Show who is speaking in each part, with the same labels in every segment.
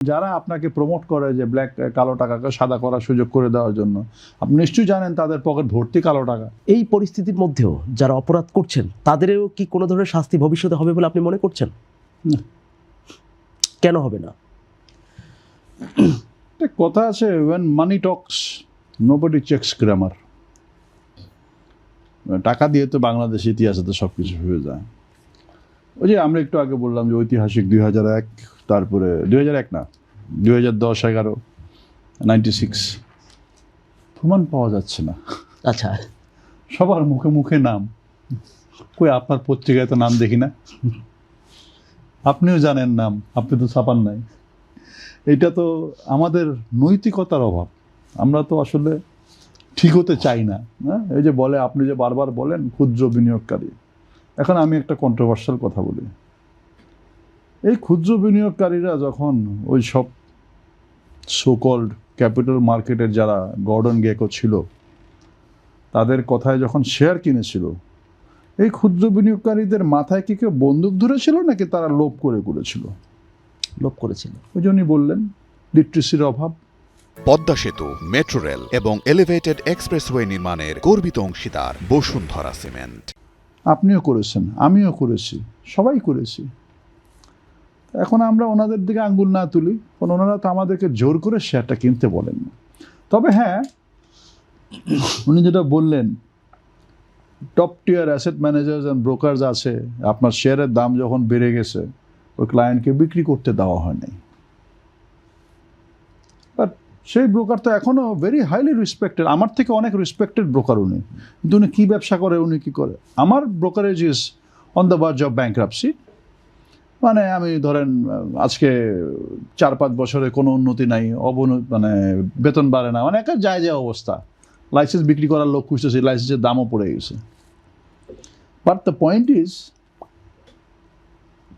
Speaker 1: যারা আপনাকে প্রমোট করে যে ব্ল্যাক কালো টাকাকে সাদা করার সুযোগ করে দেওয়ার জন্য, আপনি নিশ্চয়ই জানেন তাদের পকেট ভর্তি কালো টাকা।
Speaker 2: এই পরিস্থিতির মধ্যেও যারা অপরাধ করছেন তাদেরও কি কোনো ধরনের শাস্তি ভবিষ্যতে হবে বলে আপনি মনে করছেন?
Speaker 1: না।
Speaker 2: কেন হবে না?
Speaker 1: একটা কথা আছে, when money talks nobody checks grammar. টাকা দিয়ে তো বাংলাদেশ ইতিহাসে তো সব কিছু হয়ে যায়। ওই যে আমরা একটু আগে বললাম যে ঐতিহাসিক 2001, তারপরে 2001 না, 2010-11, 96, প্রমাণ পাওয়া যাচ্ছে না।
Speaker 2: আচ্ছা,
Speaker 1: সবার মুখে মুখে নাম, কই আপনার পত্রিকায় তো নাম দেখি না। আপনিও জানেন নাম, আপনি তো ছাপান নাই। এটা তো আমাদের নৈতিকতার অভাব। আমরা তো আসলে ঠিক হতে চাই না। হ্যাঁ, এই যে বলে, আপনি যে বারবার বলেন ক্ষুদ্র বিনিয়োগকারী, এখন আমি একটা কন্ট্রোভার্সিয়াল কথা বলি। এই ক্ষুদ্র বিনিয়োগকারীরা যখন ওই সব সোকল্ড ক্যাপিটাল মার্কেটের যারা গর্ডন গেকো ছিল তাদের কথায় যখন শেয়ার কিনেছিল, এই ক্ষুদ্র বিনিয়োগকারীদের মাথায় কি কেউ বন্দুক ধরেছিল নাকি তারা লোভ করে করেছিল?
Speaker 2: লোভ করেছিল।
Speaker 1: ওই জন্যই বললেন লিটারেসির অভাব।
Speaker 3: পদ্মা সেতু, মেট্রো রেল এবং এলিভেটেড এক্সপ্রেসওয়ে নির্মাণের গর্বিত অংশীদার বসুন্ধরা সিমেন্ট।
Speaker 1: আপনিও করেছেন, আমিও করেছি, সবাই করেছি। এখন আমরা ওনাদের দিকে আঙ্গুল না তুলি, কারণ ওনারা তো আমাদেরকে জোর করে শেয়ারটা কিনতে বলেন না। তবে হ্যাঁ, উনি যেটা বললেন, top tear asset managers and brokers আছে, আপনার শেয়ারের দাম যখন বেড়ে গেছে ওই ক্লায়েন্টকে বিক্রি করতে দেওয়া হয় নাই। বাট সেই ব্রোকার তো এখনও ভেরি হাইলি রেসপেক্টেড, আমার থেকে অনেক রেসপেক্টেড ব্রোকার উনি। কিন্তু উনি কী ব্যবসা করে, উনি কী করে? আমার brokerage is on the verge of bankruptcy. মানে আমি ধরেন আজকে 4-5 বছরে কোনো উন্নতি নাই, মানে বেতন বাড়ে না, মানে একটা যায় যায় অবস্থা। লাইসেন্স বিক্রি করার লোক খুঁজতেছে, লাইসেন্সের দামও পড়ে গেছে। বাট দ্য পয়েন্ট ইজ,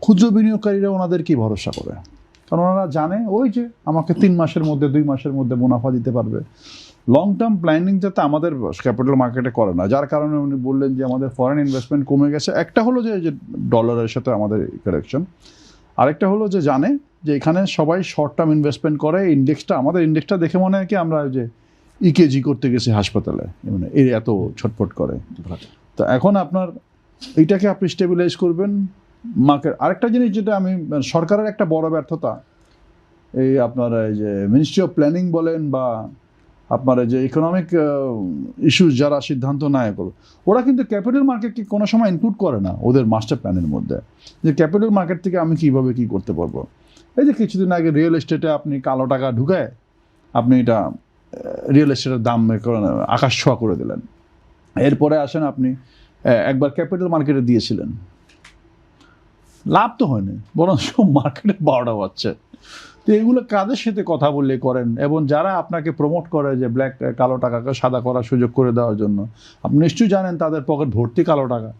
Speaker 1: ক্ষুদ্র বিনিয়োগকারীরা ওনাদের কি ভরসা করে? কারণ ওনারা জানে ওই যে আমাকে 3 মাসের মধ্যে 2 মাসের মধ্যে মুনাফা দিতে পারবে। লং টার্ম প্ল্যানিং যাতে আমাদের ক্যাপিটাল মার্কেটে করে না, যার কারণে উনি বললেন যে আমাদের ফরেন ইনভেস্টমেন্ট কমে গেছে। একটা হলো যে ডলারের সাথে আমাদের কারেকশন, আরেকটা হলো যে জানে যে এখানে সবাই শর্ট টার্ম ইনভেস্টমেন্ট করে। ইন্ডেক্সটা, আমাদের ইন্ডেক্সটা দেখে মনে হয় কি আমরা যে ইকেজি করতে গেছি হাসপাতালে, মানে এই এত ছটফট করে। তো এখন আপনার এইটাকে আপনি স্টেবিলাইজ করবেন মার্কেট। আরেকটা জিনিস যেটা আমি, সরকারের একটা বড় ব্যর্থতা, এই আপনার এই যে মিনিস্ট্রি অফ প্ল্যানিং বলেন বা আপনার যে ইকোনমিক ইস্যুস যারা সিদ্ধান্ত নেয়, ওরা কিন্তু ক্যাপিটাল মার্কেটকে কোনো সময় ইনক্লুড করে না ওদের মাস্টার প্ল্যানের মধ্যে, যে ক্যাপিটাল মার্কেট থেকে আমি কীভাবে কী করতে পারবো। এই যে কিছুদিন আগে রিয়েল এস্টেটে আপনি কালো টাকা ঢুকায় আপনি এটা রিয়েল এস্টেটের দাম আকাশ ছোঁয়া করে দিলেন। এরপরে আসেন আপনি একবার ক্যাপিটাল মার্কেটে দিয়েছিলেন, লাভ তো হয়নি, বরং সব মার্কেটে 12টা বাজছে। তো এগুলো কাদের সাথে কথা বললে করেন? এবং যারা আপনাকে প্রমোট করে যে ব্ল্যাক কালো টাকাকে সাদা করার সুযোগ করে দেওয়ার জন্য, আপনি নিশ্চয়ই জানেন তাদের পকেট ভর্তি কালো টাকা।